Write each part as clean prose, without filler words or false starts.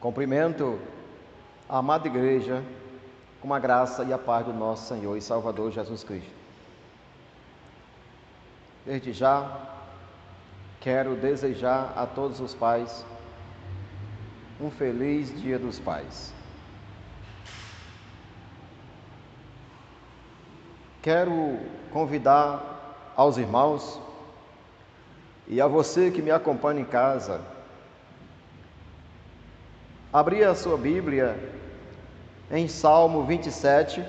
Cumprimento a amada igreja com a graça e a paz do nosso Senhor e Salvador Jesus Cristo. Desde já, quero desejar a todos os pais um feliz Dia dos Pais. Quero convidar aos irmãos e a você que me acompanha em casa, abrir a sua Bíblia em Salmo 27.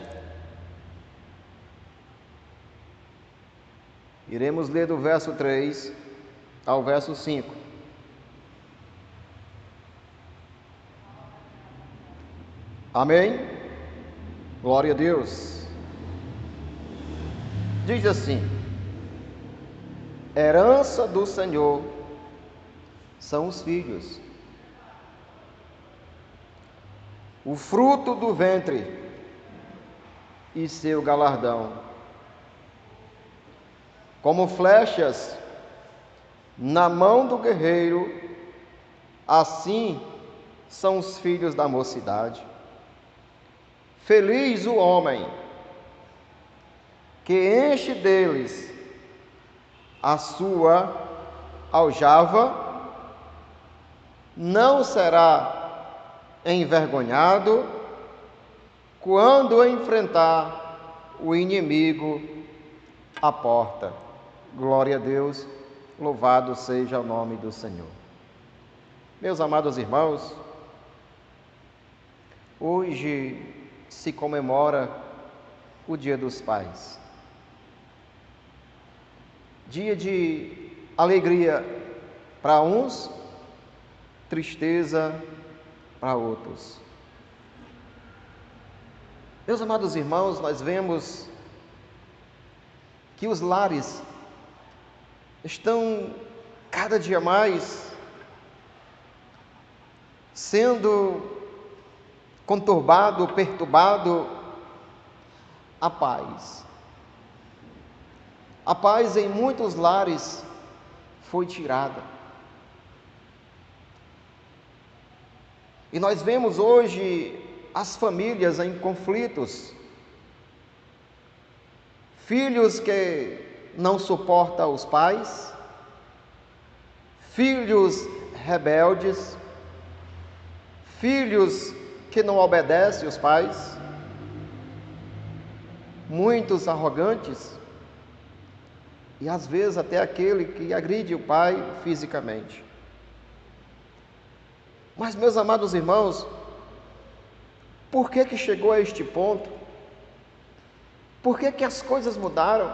Iremos ler do verso 3 ao verso 5. Amém? Glória a Deus. Diz assim: herança do Senhor são os filhos, o fruto do ventre e seu galardão. Como flechas na mão do guerreiro, assim são os filhos da mocidade. Feliz o homem que enche deles a sua aljava, não será envergonhado quando enfrentar o inimigo à porta. Glória a Deus, louvado seja o nome do Senhor. Meus amados irmãos, hoje se comemora o Dia dos Pais. Dia de alegria para uns, tristeza para outros. Meus amados irmãos, nós vemos que os lares estão cada dia mais sendo conturbado, perturbado a paz. A paz em muitos lares foi tirada. E nós vemos hoje as famílias em conflitos, filhos que não suportam os pais, filhos rebeldes, filhos que não obedecem os pais, muitos arrogantes e às vezes até aquele que agride o pai fisicamente. Mas, meus amados irmãos, por que chegou a este ponto? Por que as coisas mudaram?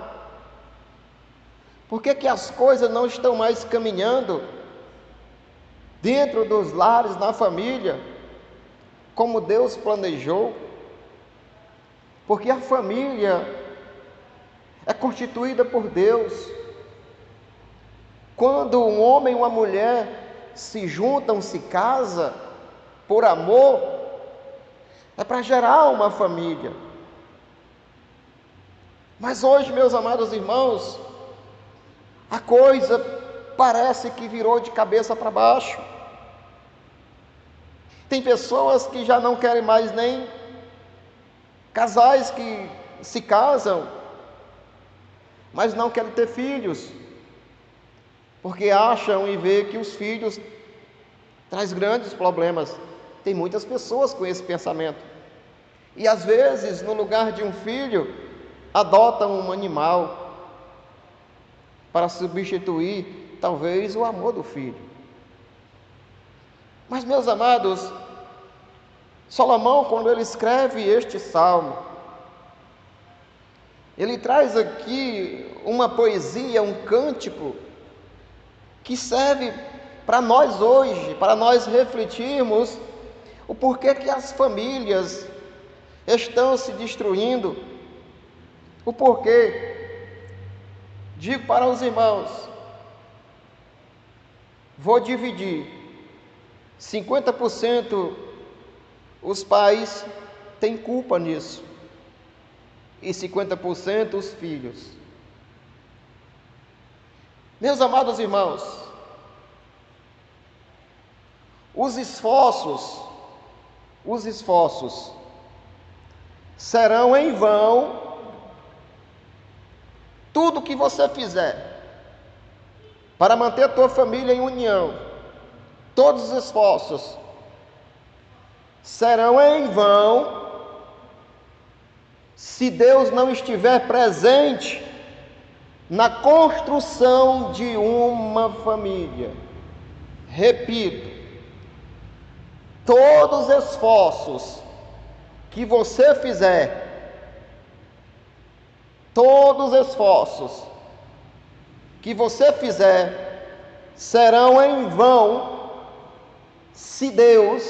Por que as coisas não estão mais caminhando dentro dos lares, na família, como Deus planejou? Porque a família é constituída por Deus. Quando um homem e uma mulher se juntam, se casam por amor, é para gerar uma família. Mas hoje, meus amados irmãos, a coisa parece que virou de cabeça para baixo. Tem pessoas que já não querem mais nem casais que se casam, mas não querem ter filhos, porque acham e vê que os filhos traz grandes problemas. Tem muitas pessoas com esse pensamento. E às vezes, no lugar de um filho, adotam um animal para substituir, talvez, o amor do filho. Mas, meus amados, Salomão, quando ele escreve este salmo, ele traz aqui uma poesia, um cântico, que serve para nós hoje, para nós refletirmos o porquê que as famílias estão se destruindo, o porquê. Digo para os irmãos, vou dividir 50% os pais têm culpa nisso e 50% os filhos. Meus amados irmãos, os esforços os esforços serão em vão. Tudo que você fizer para manter a tua família em união, todos os esforços serão em vão se Deus não estiver presente na construção de uma família. Repito, todos os esforços que você fizer, todos os esforços que você fizer serão em vão se Deus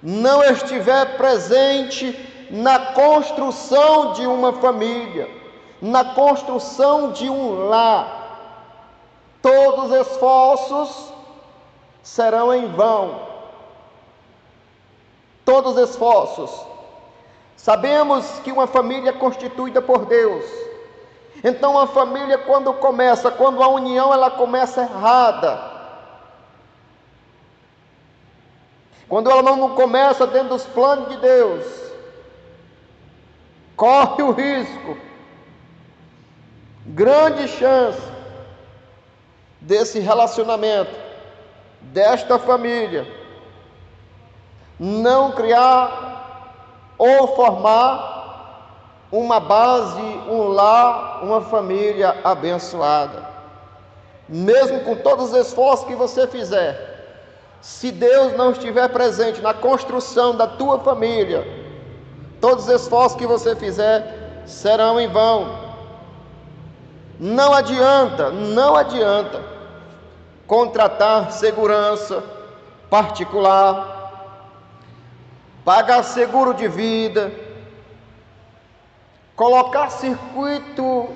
não estiver presente na construção de uma família, na construção de um lar. Todos os esforços serão em vão. Todos os esforços. Sabemos que uma família é constituída por Deus. Então a família quando a união ela começa errada, quando ela não começa dentro dos planos de Deus, corre o risco, grande chance desse relacionamento, desta família, não criar ou formar uma base, um lar, uma família abençoada. Mesmo com todos os esforços que você fizer, se Deus não estiver presente na construção da tua família, todos os esforços que você fizer serão em vão. Não adianta contratar segurança particular, pagar seguro de vida, colocar circuito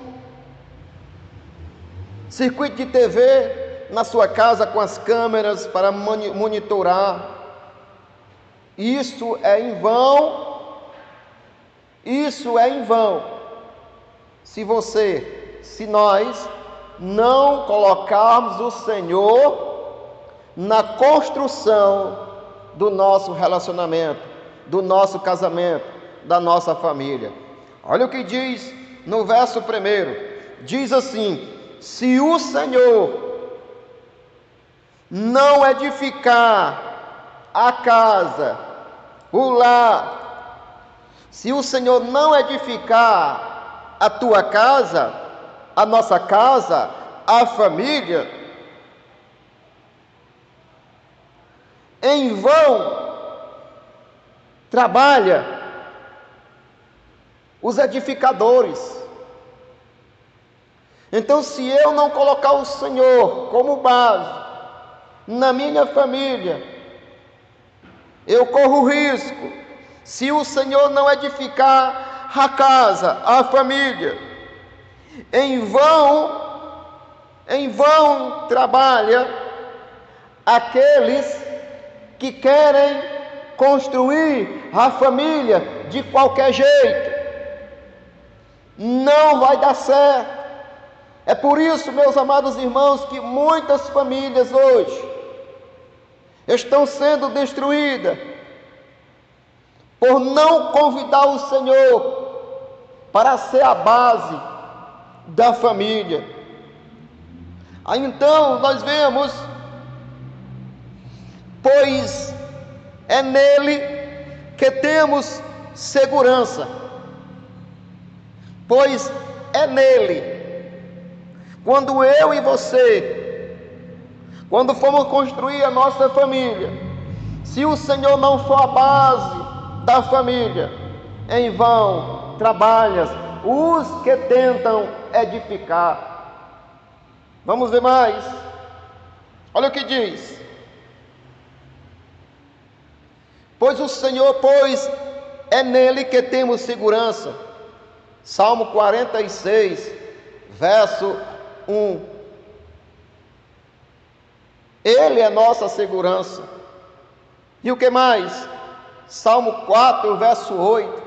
de TV na sua casa com as câmeras para monitorar. Isso é em vão. Isso é em vão. Se nós não colocarmos o Senhor na construção do nosso relacionamento, do nosso casamento, da nossa família. Olha o que diz no verso 1. Diz assim: se o Senhor não edificar a casa, o lar, se o Senhor não edificar a tua casa, a nossa casa, a família, em vão trabalha os edificadores. Então, se eu não colocar o Senhor como base na minha família, eu corro risco. Se o Senhor não edificar a casa, a família, em vão trabalha aqueles que querem construir a família de qualquer jeito. Não vai dar certo. É por isso, meus amados irmãos, que muitas famílias hoje estão sendo destruídas por não convidar o Senhor para ser a base da família. Aí então nós vemos, pois é nele que temos segurança, pois é nele. Quando eu e você, quando formos construir a nossa família, se o Senhor não for a base da família, em vão trabalhas os que tentam edificar. Vamos ver mais. Olha o que diz: pois é nele que temos segurança. Salmo 46, verso 1. Ele é nossa segurança. E o que mais? Salmo 4, verso 8.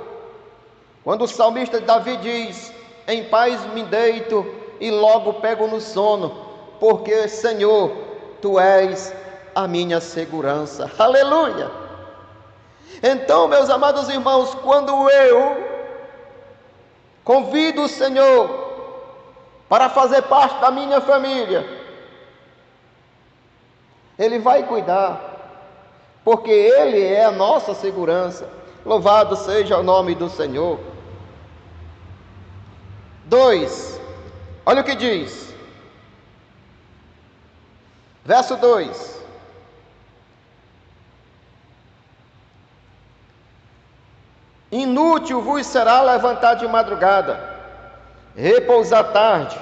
Quando o salmista Davi diz: em paz me deito e logo pego no sono, porque, Senhor, Tu és a minha segurança. Aleluia! Então, meus amados irmãos, quando eu convido o Senhor para fazer parte da minha família, Ele vai cuidar, porque Ele é a nossa segurança. Louvado seja o nome do Senhor. 2, olha o que diz, verso 2: inútil vos será levantar de madrugada, repousar tarde,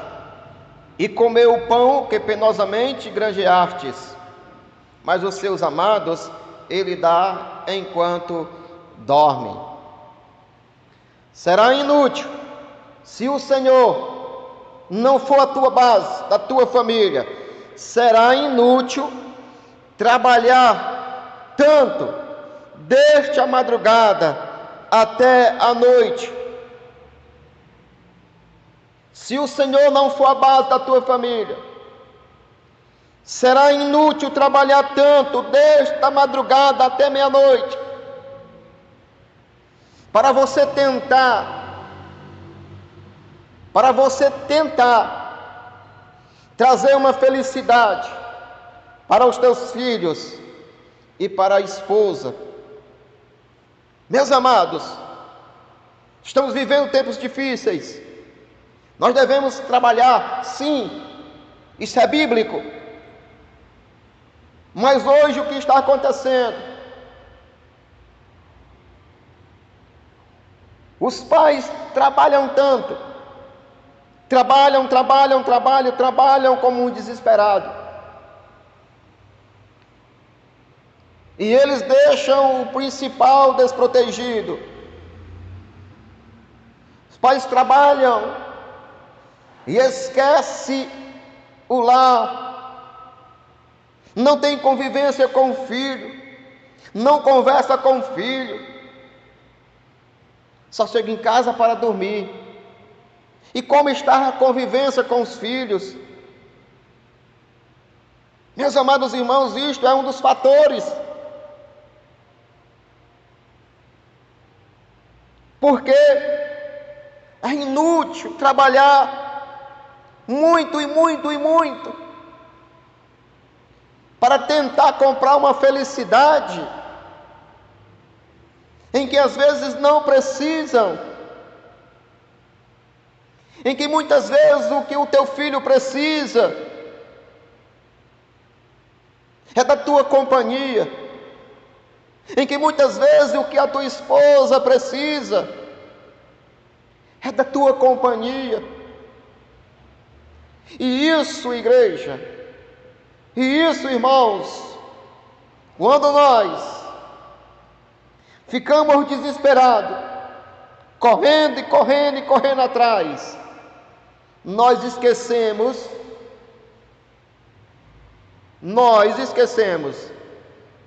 e comer o pão que penosamente granjeastes, mas os seus amados Ele dá enquanto dormem. Será inútil se o Senhor não for a tua base, da tua família. Será inútil trabalhar tanto, desde a madrugada até a noite, se o Senhor não for a base da tua família. Será inútil trabalhar tanto, desde a madrugada até meia-noite, para você tentar trazer uma felicidade para os teus filhos e para a esposa. Meus amados, estamos vivendo tempos difíceis. Nós devemos trabalhar, sim, isso é bíblico. Mas hoje o que está acontecendo? Os pais trabalham tanto, trabalham como um desesperado. E eles deixam o principal desprotegido. Os pais trabalham e esquecem o lar. Não tem convivência com o filho, não conversa com o filho, só chega em casa para dormir. E como está a convivência com os filhos? Meus amados irmãos, isto é um dos fatores. Porque é inútil trabalhar muito para tentar comprar uma felicidade em que às vezes não precisam, em que muitas vezes o que o teu filho precisa é da tua companhia, em que muitas vezes o que a tua esposa precisa é da tua companhia. E isso, igreja, e isso, irmãos, quando nós ficamos desesperados, correndo atrás, nós esquecemos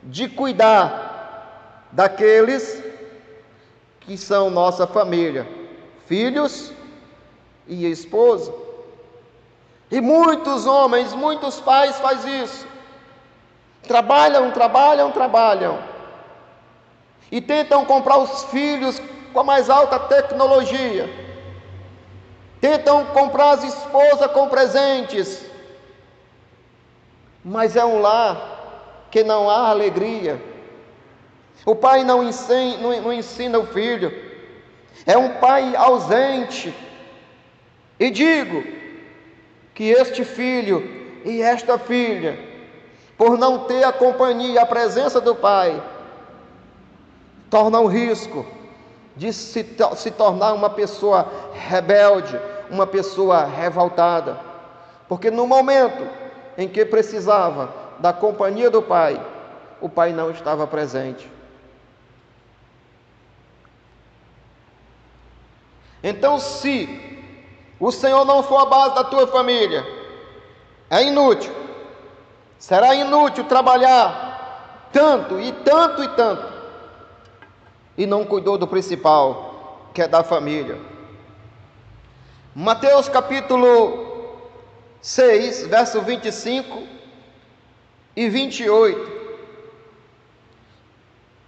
de cuidar daqueles que são nossa família, filhos e esposa. E muitos homens, muitos pais fazem isso. Trabalham e tentam comprar os filhos com a mais alta tecnologia. Tentam comprar as esposas com presentes. Mas é um lar que não há alegria. O pai não ensina o filho. É um pai ausente. E digo que este filho e esta filha, por não ter a companhia e a presença do pai, torna um risco de se tornar uma pessoa rebelde, uma pessoa revoltada, porque no momento em que precisava da companhia do pai, o pai não estava presente. Então, se o Senhor não for a base da tua família, é inútil, será inútil trabalhar tanto, e não cuidou do principal, que é da família. Mateus capítulo 6, verso 25 e 28.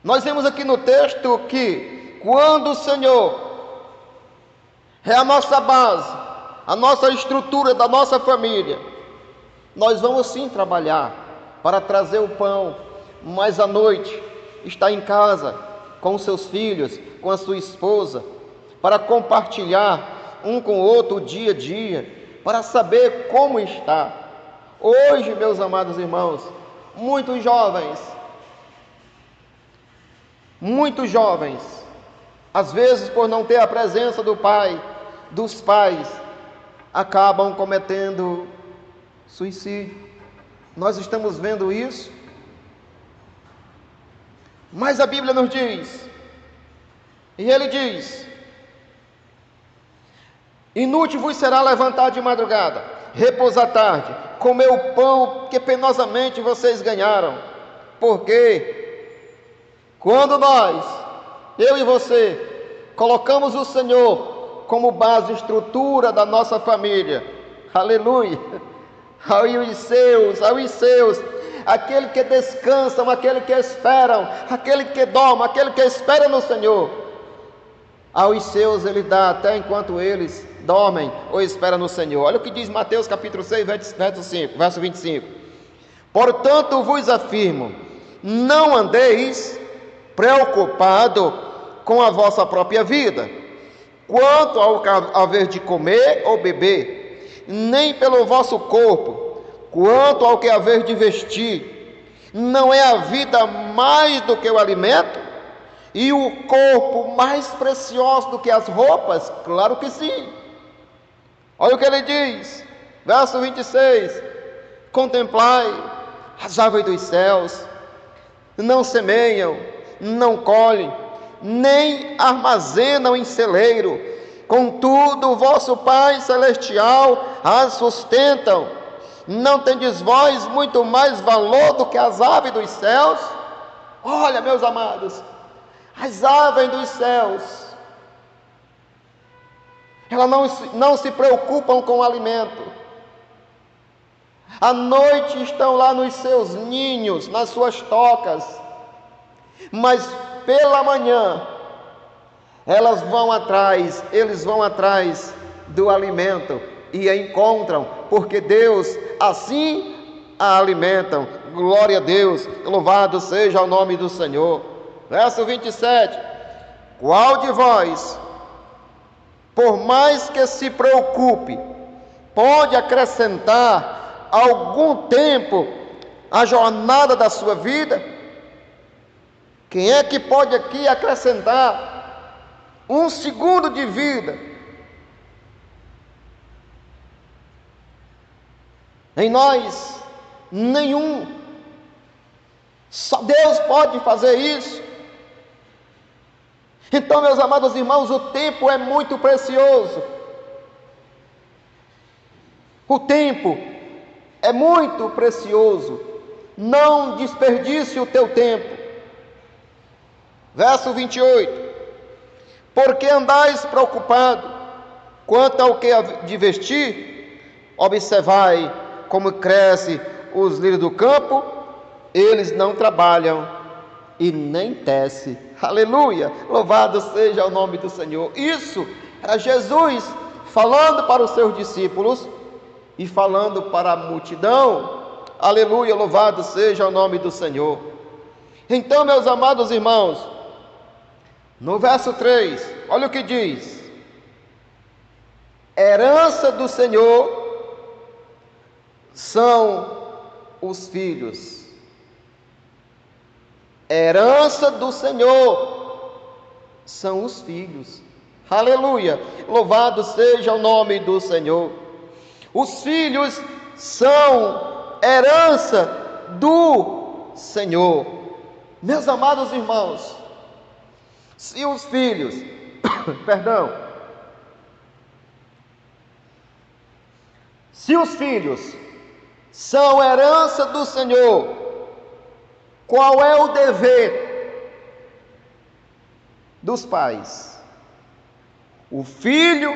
Nós vemos aqui no texto que quando o Senhor é a nossa base, a nossa estrutura da nossa família, nós vamos sim trabalhar para trazer o pão, mas à noite está em casa com os seus filhos, com a sua esposa, para compartilhar um com o outro o dia a dia, para saber como está. Hoje, meus amados irmãos, muitos jovens, às vezes por não ter a presença do pai, dos pais, acabam cometendo suicídio. Nós estamos vendo isso, mas a Bíblia nos diz, e ele diz: inútil vos será levantar de madrugada, repousar à tarde, comer o pão que penosamente vocês ganharam, porque quando nós, eu e você, colocamos o Senhor como base e estrutura da nossa família, aleluia, aos seus, aquele que descansam, aquele que esperam, aquele que dorme, aquele que espera no Senhor, aos seus ele dá até enquanto eles dormem ou esperam no Senhor. Olha o que diz Mateus capítulo 6, verso 25. Portanto vos afirmo, não andeis preocupado com a vossa própria vida, quanto ao haver de comer ou beber, nem pelo vosso corpo, quanto ao que haver de vestir. Não é a vida mais do que o alimento, e o corpo mais precioso do que as roupas? Claro que sim. Olha o que ele diz, verso 26, contemplai as aves dos céus, não semeiam, não colhem, nem armazenam em celeiro, contudo o vosso Pai Celestial as sustentam. Não tendes vós muito mais valor do que as aves dos céus? Olha, meus amados, as aves dos céus, elas não se preocupam com o alimento. À noite estão lá nos seus ninhos, nas suas tocas, mas pela manhã eles vão atrás do alimento e a encontram, porque Deus assim a alimentam. Glória a Deus, louvado seja o nome do Senhor. Verso 27, qual de vós, por mais que se preocupe, pode acrescentar algum tempo à jornada da sua vida? Quem é que pode aqui acrescentar um segundo de vida em nós? Nenhum. Só Deus pode fazer isso. Então, meus amados irmãos, o tempo é muito precioso. O tempo é muito precioso. Não desperdice o teu tempo. Verso 28. Porque andais preocupado quanto ao que há de vestir? Observai como cresce os lírios do campo, eles não trabalham e nem tecem. Aleluia, louvado seja o nome do Senhor. Isso era Jesus falando para os seus discípulos e falando para a multidão. Aleluia, louvado seja o nome do Senhor. Então, meus amados irmãos, no verso 3, olha o que diz: herança do Senhor são os filhos. Herança do Senhor são os filhos. Aleluia, louvado seja o nome do Senhor. Os filhos são herança do Senhor. Meus amados irmãos, se os filhos, se os filhos são herança do Senhor, qual é o dever dos pais? O filho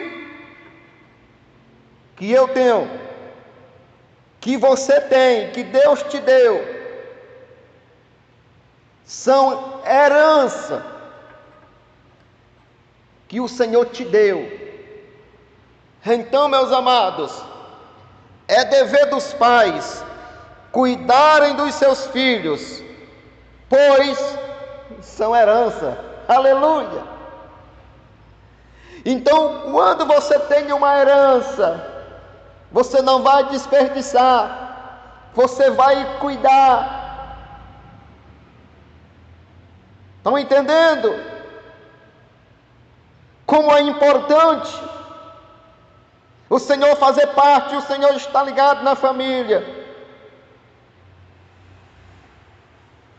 que eu tenho, que você tem, que Deus te deu, são herança que o Senhor te deu. Então, meus amados, é dever dos pais cuidarem dos seus filhos, pois são herança. Aleluia! Então, quando você tem uma herança, você não vai desperdiçar, você vai cuidar. Estão entendendo? Como é importante o Senhor fazer parte, o Senhor está ligado na família.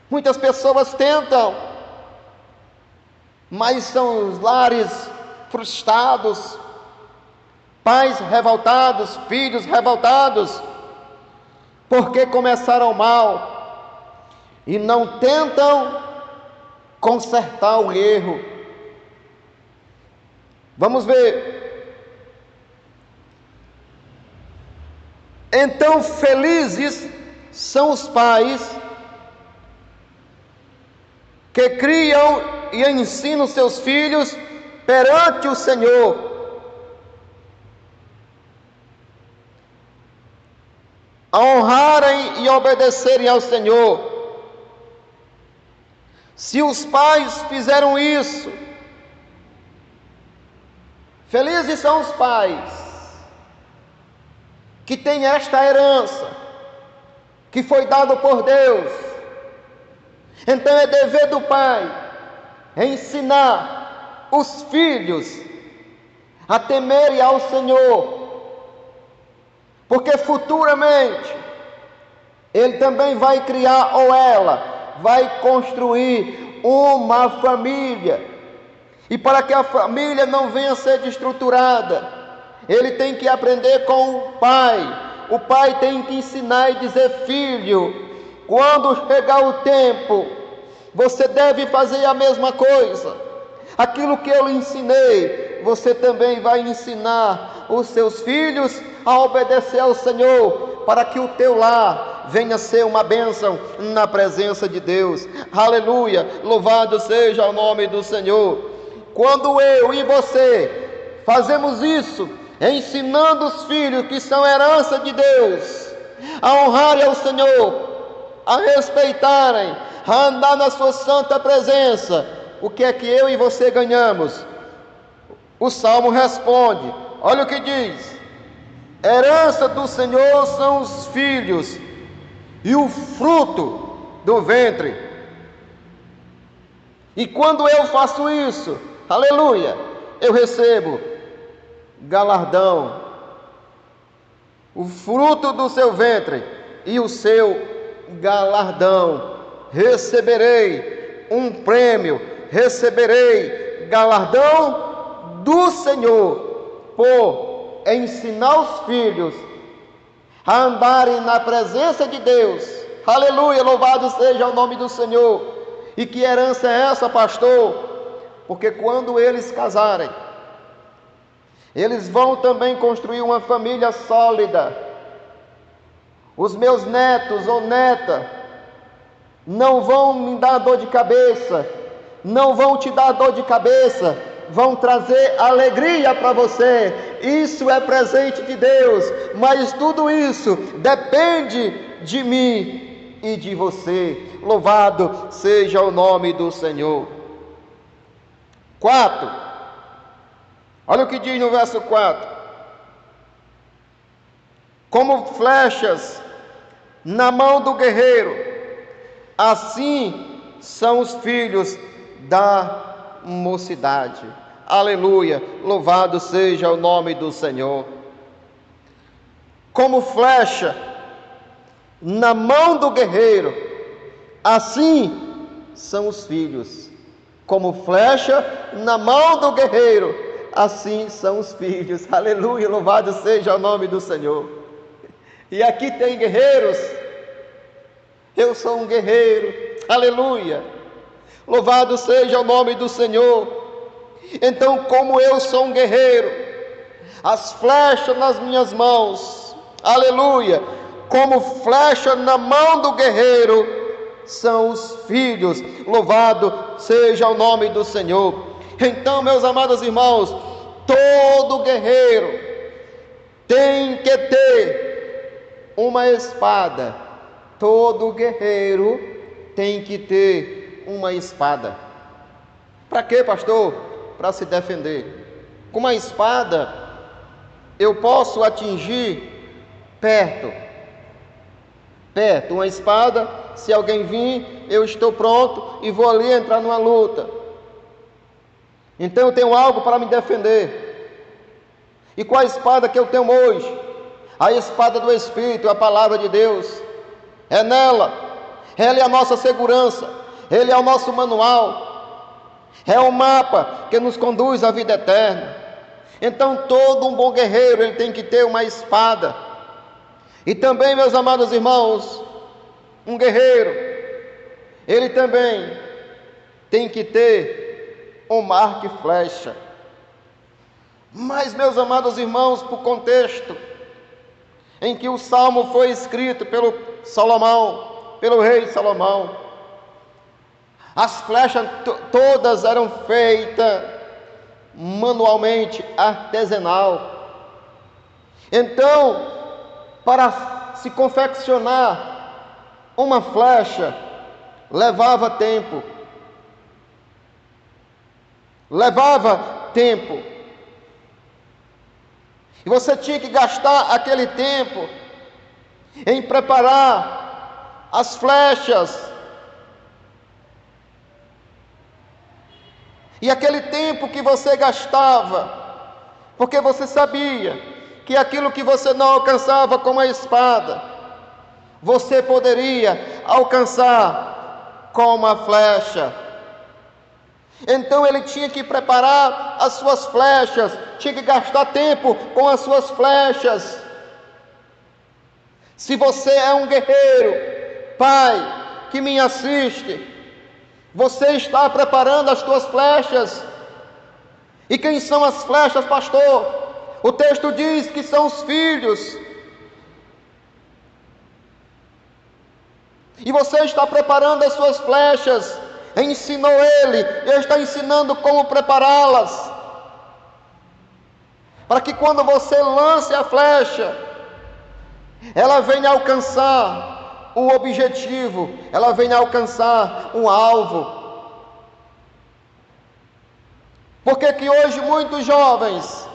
Muitas pessoas tentam, mas são os lares frustrados, pais revoltados, filhos revoltados, porque começaram mal e não tentam consertar o erro. Vamos ver. Então, felizes são os pais que criam e ensinam seus filhos perante o Senhor, a honrarem e obedecerem ao Senhor. Se os pais fizeram isso, felizes são os pais que têm esta herança que foi dada por Deus. Então é dever do pai ensinar os filhos a temerem ao Senhor, porque futuramente ele também vai criar, ou ela vai construir uma família, e para que a família não venha a ser destruturada, ele tem que aprender com o pai tem que ensinar e dizer: filho, quando chegar o tempo, você deve fazer a mesma coisa. Aquilo que eu lhe ensinei, você também vai ensinar os seus filhos a obedecer ao Senhor, para que o teu lar venha a ser uma bênção na presença de Deus. Aleluia! Louvado seja o nome do Senhor. Quando eu e você fazemos isso, ensinando os filhos que são herança de Deus, a honrarem ao Senhor, a respeitarem, a andar na sua santa presença, o que é que eu e você ganhamos? O Salmo responde, olha o que diz: herança do Senhor são os filhos e o fruto do ventre. E quando eu faço isso, aleluia, eu recebo galardão, o fruto do seu ventre e o seu galardão. Receberei um prêmio, receberei galardão do Senhor por ensinar os filhos a andarem na presença de Deus. Aleluia, louvado seja o nome do Senhor. E que herança é essa, pastor? Porque quando eles casarem, eles vão também construir uma família sólida. Os meus netos ou neta não vão me dar dor de cabeça, não vão te dar dor de cabeça, vão trazer alegria para você. Isso é presente de Deus, mas tudo isso depende de mim e de você. Louvado seja o nome do Senhor. 4. Olha o que diz no verso 4: como flechas na mão do guerreiro, assim são os filhos da mocidade. Aleluia, louvado seja o nome do Senhor. Como flecha na mão do guerreiro, assim são os filhos. Como flecha na mão do guerreiro, assim são os filhos. Aleluia, louvado seja o nome do Senhor. E aqui tem guerreiros. Eu sou um guerreiro. Aleluia, louvado seja o nome do Senhor. Então, como eu sou um guerreiro, as flechas nas minhas mãos, aleluia, como flecha na mão do guerreiro, são os filhos. Louvado seja o nome do Senhor. Então, meus amados irmãos, todo guerreiro tem que ter uma espada. Todo guerreiro tem que ter uma espada. Para quê, pastor? Para se defender. Com uma espada, eu posso atingir perto. Uma espada, se alguém vir, eu estou pronto e vou ali entrar numa luta. Então eu tenho algo para me defender. E qual a espada que eu tenho hoje? A espada do Espírito, a palavra de Deus. É nela. Ela é a nossa segurança. Ele é o nosso manual. É o mapa que nos conduz à vida eterna. Então todo um bom guerreiro, ele tem que ter uma espada. E também, meus amados irmãos, um guerreiro, ele também tem que ter um arco e flecha. Mas, meus amados irmãos, por contexto em que o salmo foi escrito pelo rei Salomão, as flechas todas eram feitas manualmente, artesanal. Então, para se confeccionar uma flecha, levava tempo. E você tinha que gastar aquele tempo em preparar as flechas. E aquele tempo que você gastava, porque você sabia que aquilo que você não alcançava com a espada, você poderia alcançar com uma flecha. Então ele tinha que preparar as suas flechas, tinha que gastar tempo com as suas flechas. Se você é um guerreiro, pai, que me assiste, você está preparando as suas flechas. E quem são as flechas, pastor? O texto diz que são os filhos. E você está preparando as suas flechas. Ensinou ele está ensinando como prepará-las. Para que quando você lance a flecha, ela venha alcançar um objetivo, ela venha alcançar um alvo. Por que que hoje muitos jovens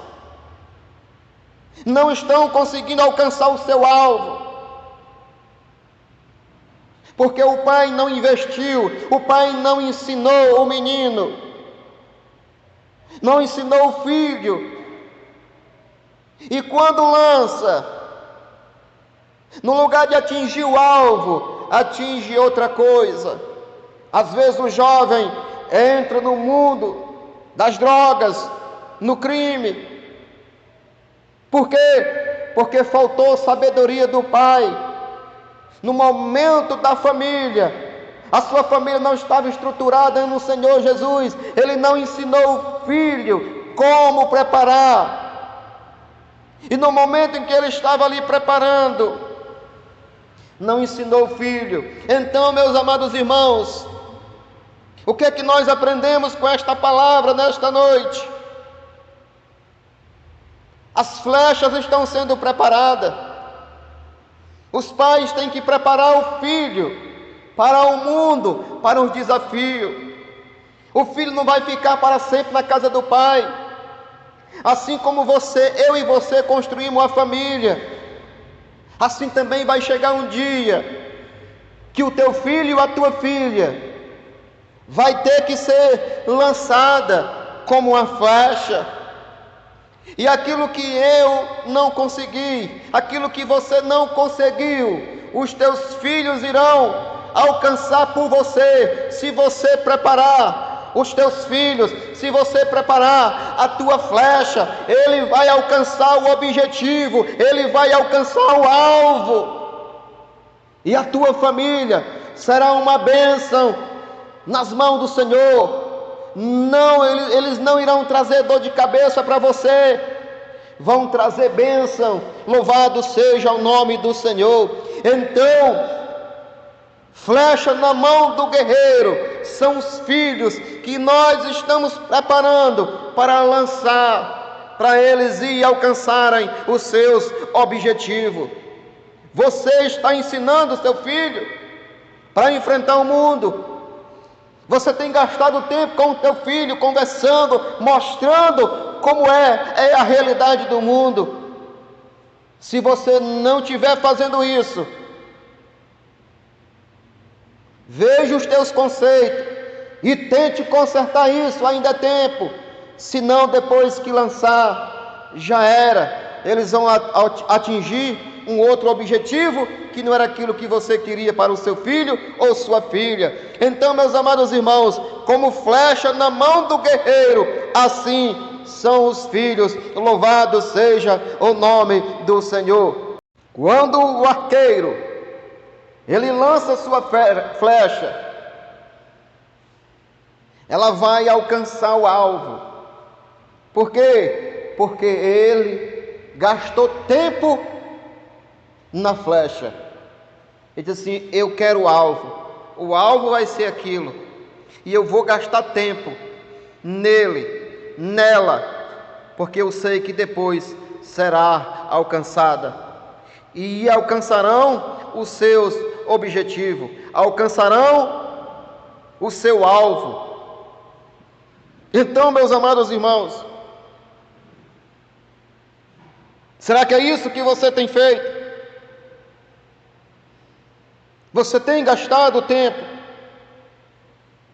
não estão conseguindo alcançar o seu alvo? Porque o pai não investiu, o pai não ensinou o menino, não ensinou o filho. E quando lança, no lugar de atingir o alvo, atinge outra coisa. Às vezes o jovem entra no mundo das drogas, no crime. Por quê? Porque faltou sabedoria do pai. No momento da família, a sua família não estava estruturada no Senhor Jesus. Ele não ensinou o filho como preparar. E no momento em que ele estava ali preparando, não ensinou o filho. Então, meus amados irmãos, o que é que nós aprendemos com esta palavra nesta noite? As flechas estão sendo preparadas. Os pais têm que preparar o filho para o mundo, para os desafios. O filho não vai ficar para sempre na casa do pai. Assim como eu e você construímos a família, assim também vai chegar um dia que o teu filho e a tua filha vai ter que ser lançada como uma flecha. E aquilo que eu não consegui, aquilo que você não conseguiu, os teus filhos irão alcançar por você, se você preparar os teus filhos, se você preparar a tua flecha, ele vai alcançar o objetivo, ele vai alcançar o alvo. E a tua família será uma bênção nas mãos do Senhor. Não, eles não irão trazer dor de cabeça para você, vão trazer bênção. Louvado seja o nome do Senhor. Então, Flecha na mão do guerreiro são os filhos que nós estamos preparando para lançar, para eles ir alcançarem os seus objetivos. Você está ensinando seu filho para enfrentar o mundo. Você tem gastado tempo com o teu filho, conversando, mostrando como é a realidade do mundo. Se você não estiver fazendo isso, veja os teus conceitos e tente consertar isso, ainda é tempo. Senão, depois que lançar, já era. Eles vão atingir um outro objetivo que não era aquilo que você queria para o seu filho ou sua filha. Então, meus amados irmãos, como flecha na mão do guerreiro, assim são os filhos. Louvado seja o nome do Senhor. Quando o arqueiro ele lança sua flecha, ela vai alcançar o alvo. Por quê? Porque ele gastou tempo na flecha. Ele diz assim: eu quero o alvo vai ser aquilo, e eu vou gastar tempo nele, nela, porque eu sei que depois será alcançada, e alcançarão os seus objetivos, alcançarão o seu alvo. Então, meus amados irmãos, será que é isso que você tem feito? Você tem gastado tempo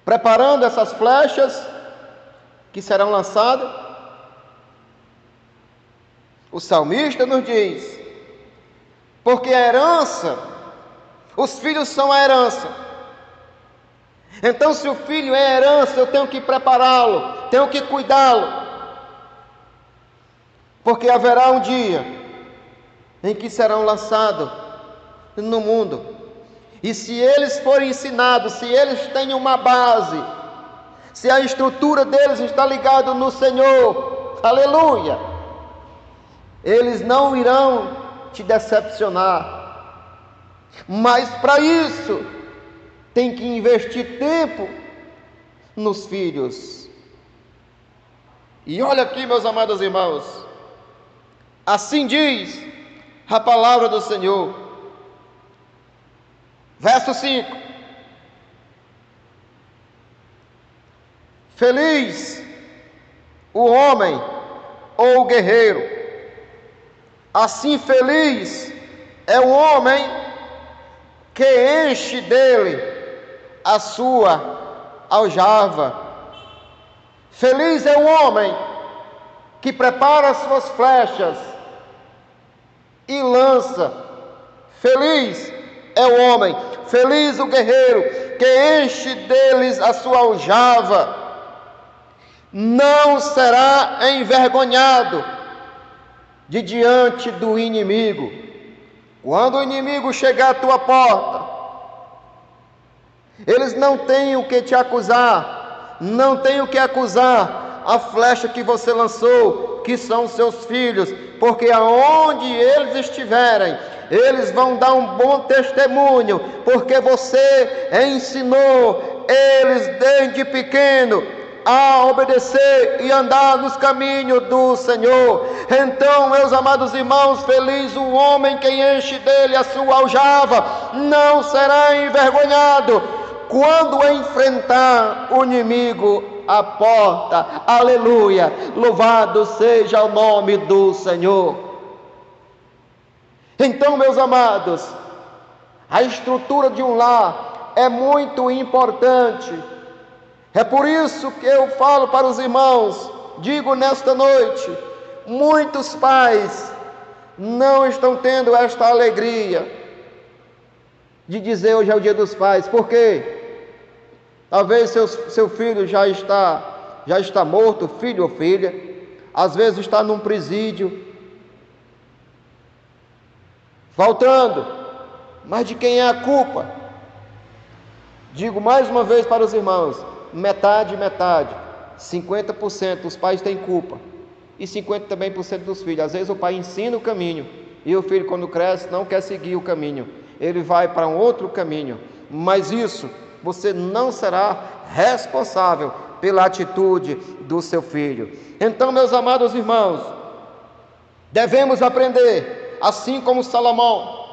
preparando essas flechas que serão lançadas? O salmista nos diz: porque a herança, os filhos são a herança. Então, se o filho é herança, eu tenho que prepará-lo, tenho que cuidá-lo, porque haverá um dia em que serão lançados no mundo. E se eles forem ensinados, se eles têm uma base, se a estrutura deles está ligada no Senhor, aleluia, eles não irão te decepcionar. Mas para isso, tem que investir tempo nos filhos. E olha aqui, meus amados irmãos, assim diz a palavra do Senhor. Verso 5: feliz o homem ou o guerreiro, assim feliz é o homem que enche dele a sua aljava. Feliz é o homem que prepara as suas flechas e lança. Feliz é o homem, feliz o guerreiro que enche deles a sua aljava. Não será envergonhado de diante do inimigo. Quando o inimigo chegar à tua porta, eles não têm o que te acusar, não têm o que acusar a flecha que você lançou, que são seus filhos, porque aonde eles estiverem, eles vão dar um bom testemunho, porque você ensinou eles desde pequeno a obedecer e andar nos caminhos do Senhor. Então, meus amados irmãos, feliz o homem que enche dele a sua aljava, não será envergonhado quando enfrentar o inimigo à porta. Aleluia, louvado seja o nome do Senhor. Então, meus amados, a estrutura de um lar é muito importante. É por isso que eu falo para os irmãos, digo nesta noite, muitos pais não estão tendo esta alegria de dizer hoje é o dia dos pais. Por quê? Talvez seu filho já está morto, filho ou filha, às vezes está num presídio, faltando. Mas de quem é a culpa? Digo mais uma vez para os irmãos, metade, 50% os pais têm culpa, e 50% também dos filhos. Às vezes o pai ensina o caminho, e o filho, quando cresce, não quer seguir o caminho, ele vai para um outro caminho. mas isso você não será responsável pela atitude do seu filho. Então, meus amados irmãos, devemos aprender, assim como Salomão,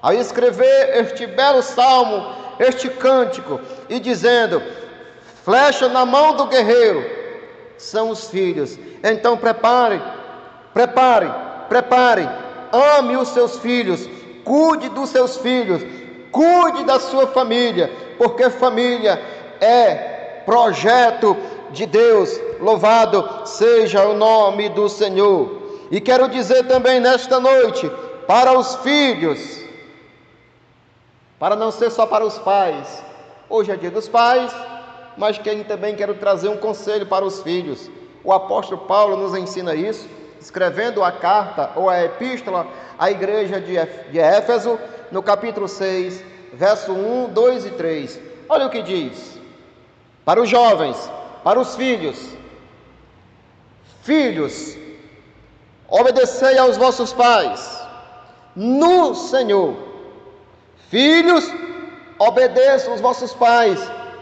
a escrever este belo salmo, este cântico, e dizendo: flecha na mão do guerreiro são os filhos. Então prepare, ame os seus filhos, cuide dos seus filhos, cuide da sua família, porque família é projeto de Deus. Louvado seja o nome do Senhor. E quero dizer também nesta noite, para os filhos, para não ser só para os pais, hoje é dia dos pais, mas também quero trazer um conselho para os filhos. O apóstolo Paulo nos ensina isso, escrevendo a carta ou a epístola à igreja de Éfeso, no capítulo 6, verso 1, 2 e 3. Olha o que diz: para os jovens, para os filhos: filhos, obedecei aos vossos pais no Senhor. Filhos, obedeçam os vossos pais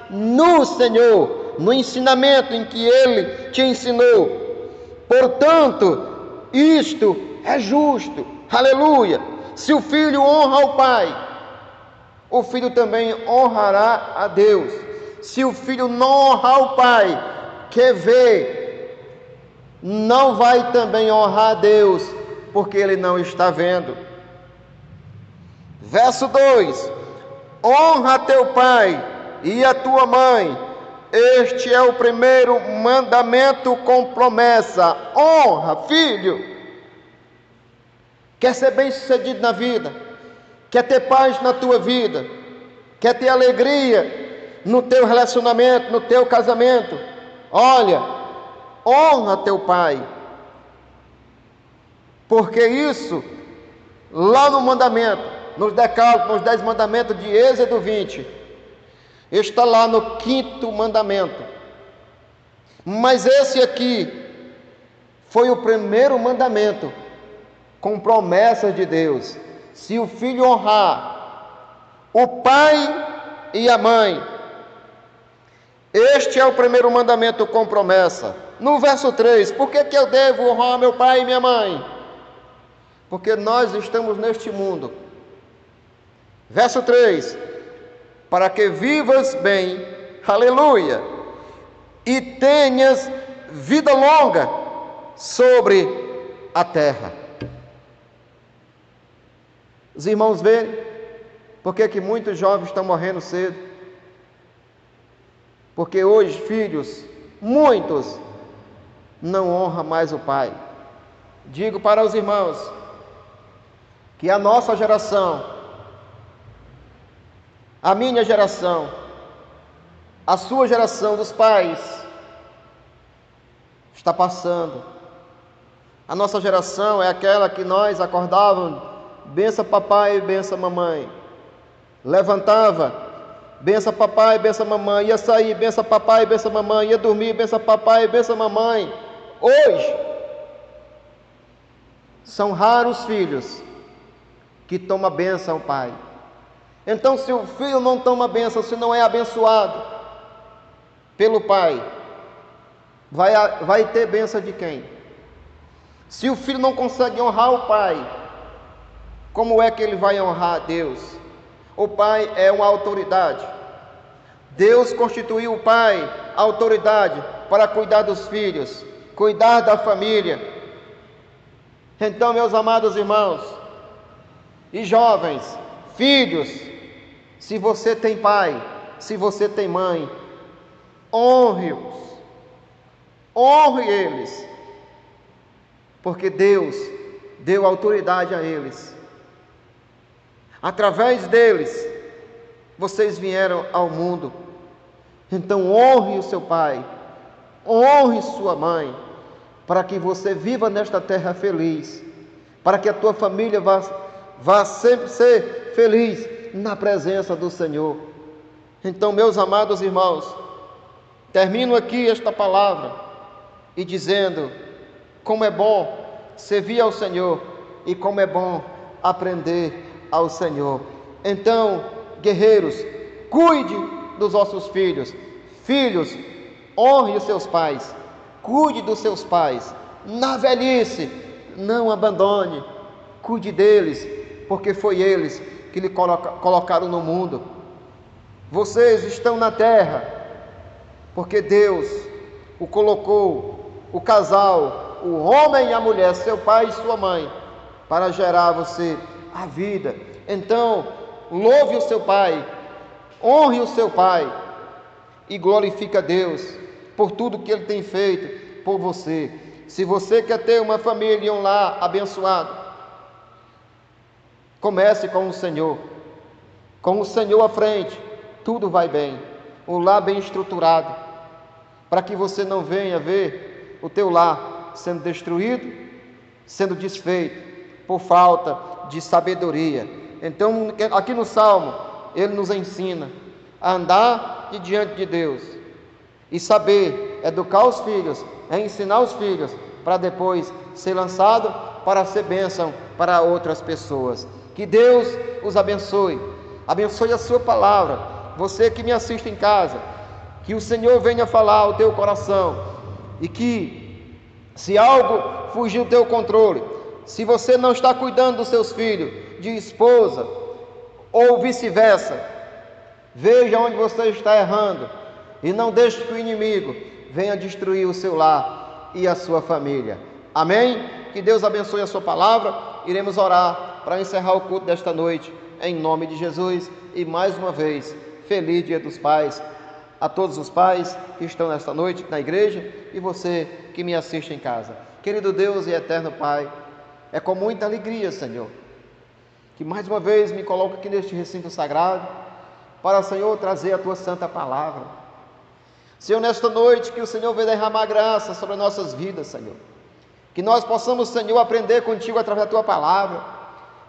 no Senhor, no ensinamento em que Ele te ensinou. Portanto, isto é justo. Aleluia! Se o filho honra o pai, o filho também honrará a Deus. Se o filho não honrar o pai, que vê, não vai também honrar a Deus, porque ele não está vendo. Verso 2: honra teu pai e a tua mãe, este é o primeiro mandamento com promessa. Honra, filho. Quer ser bem sucedido na vida? Quer ter paz na tua vida? Quer ter alegria no teu relacionamento, no teu casamento? Olha, honra teu pai, porque isso, lá no mandamento, nos decálogos, nos 10 mandamentos de Êxodo 20, está lá no 5º mandamento. Mas esse aqui foi o primeiro mandamento com promessas de Deus. Se o filho honrar o pai e a mãe, este é o primeiro mandamento com promessa. No verso 3, por que eu devo honrar meu pai e minha mãe? Porque nós estamos neste mundo. Verso 3, para que vivas bem, aleluia, e tenhas vida longa sobre a terra. Os irmãos veem por que muitos jovens estão morrendo cedo? Porque hoje, filhos, muitos não honram mais o pai. Digo para os irmãos que a nossa geração, a minha geração, a sua geração dos pais, está passando. A nossa geração é aquela que nós acordávamos, bença papai e bença mamãe. Levantava, bença papai e bença mamãe. Ia sair, bença papai e bença mamãe. Ia dormir, bença papai e bença mamãe. Hoje, são raros os filhos que tomam bênção ao pai. Então, se o filho não toma bênção, se não é abençoado pelo pai, vai ter bênção de quem? Se o filho não consegue honrar o pai, como é que ele vai honrar a Deus? O pai é uma autoridade. Deus constituiu o pai autoridade para cuidar dos filhos, cuidar da família. Então, meus amados irmãos e jovens, filhos, se você tem pai, se você tem mãe, honre-os, honre eles, porque Deus deu autoridade a eles. Através deles, vocês vieram ao mundo. Então honre o seu pai, honre sua mãe, para que você viva nesta terra feliz, para que a tua família vá sempre ser feliz na presença do Senhor. Então, meus amados irmãos, termino aqui esta palavra e dizendo como é bom servir ao Senhor e como é bom aprender ao Senhor. Então, guerreiros, Cuide dos vossos filhos. Filhos, honre os seus pais. Cuide dos seus pais. Na velhice, não abandone. Cuide deles, porque foi eles que lhe colocaram no mundo. Vocês estão na terra, porque Deus o colocou, o casal, o homem e a mulher, seu pai e sua mãe, para gerar você a vida. Então, louve o seu pai, honre o seu pai e glorifique a Deus por tudo que Ele tem feito por você. Se você quer ter uma família e um lar abençoado, comece com o Senhor. Com o Senhor à frente, tudo vai bem. Um lar bem estruturado, para que você não venha ver o teu lar sendo destruído, sendo desfeito por falta de sabedoria. Então, aqui no Salmo, ele nos ensina a andar diante de Deus e saber educar os filhos, ensinar os filhos, para depois ser lançado para ser bênção para outras pessoas. Que Deus os abençoe, abençoe a sua palavra. Você que me assiste em casa, que o Senhor venha falar ao teu coração, e que, se algo fugir do teu controle, se você não está cuidando dos seus filhos, de esposa, ou vice-versa, veja onde você está errando, e não deixe que o inimigo venha destruir o seu lar e a sua família. Amém? Que Deus abençoe a sua palavra. Iremos orar para encerrar o culto desta noite, em nome de Jesus. E mais uma vez, feliz Dia dos Pais a todos os pais que estão nesta noite na igreja e você que me assiste em casa. Querido Deus e eterno Pai, é com muita alegria, Senhor, que mais uma vez me coloco aqui neste recinto sagrado para, Senhor, trazer a Tua santa palavra. Senhor, nesta noite que o Senhor venha derramar graça sobre nossas vidas, Senhor, que nós possamos, Senhor, aprender contigo através da Tua palavra,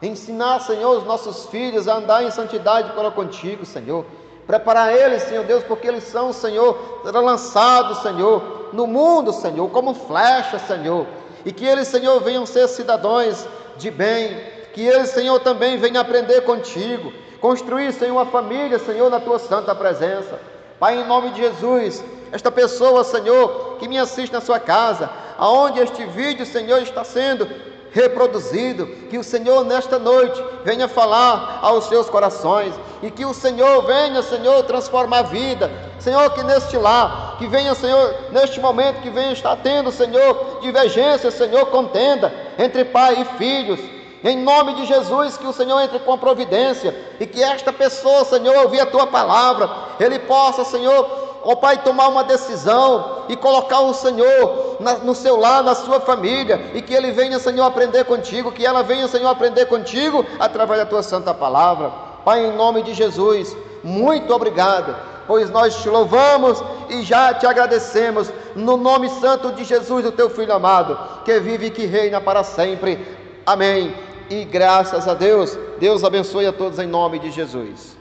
ensinar, Senhor, os nossos filhos a andar em santidade para contigo, Senhor. Preparar eles, Senhor Deus, porque eles são, Senhor, serão lançados, Senhor, no mundo, Senhor, como flechas, Senhor. E que eles, Senhor, venham ser cidadãos de bem. Que eles, Senhor, também venham aprender contigo. Construir, Senhor, uma família, Senhor, na Tua santa presença. Pai, em nome de Jesus, esta pessoa, Senhor, que me assiste na sua casa, aonde este vídeo, Senhor, está sendo reproduzido, que o Senhor nesta noite venha falar aos seus corações, e que o Senhor venha, Senhor, transformar a vida, Senhor, que neste lar, que venha, Senhor, neste momento, que venha estar tendo, Senhor, divergência, Senhor, contenda entre pai e filhos, em nome de Jesus, que o Senhor entre com providência, e que esta pessoa, Senhor, ouvir a Tua palavra, ele possa, Senhor, ó Pai, tomar uma decisão e colocar o Senhor no seu lar, na sua família, e que ele venha, Senhor, aprender contigo, que ela venha, Senhor, aprender contigo através da Tua santa palavra. Pai, em nome de Jesus, muito obrigado, pois nós te louvamos e já te agradecemos, no nome santo de Jesus, o Teu Filho amado, que vive e que reina para sempre. Amém. E graças a Deus, Deus abençoe a todos em nome de Jesus.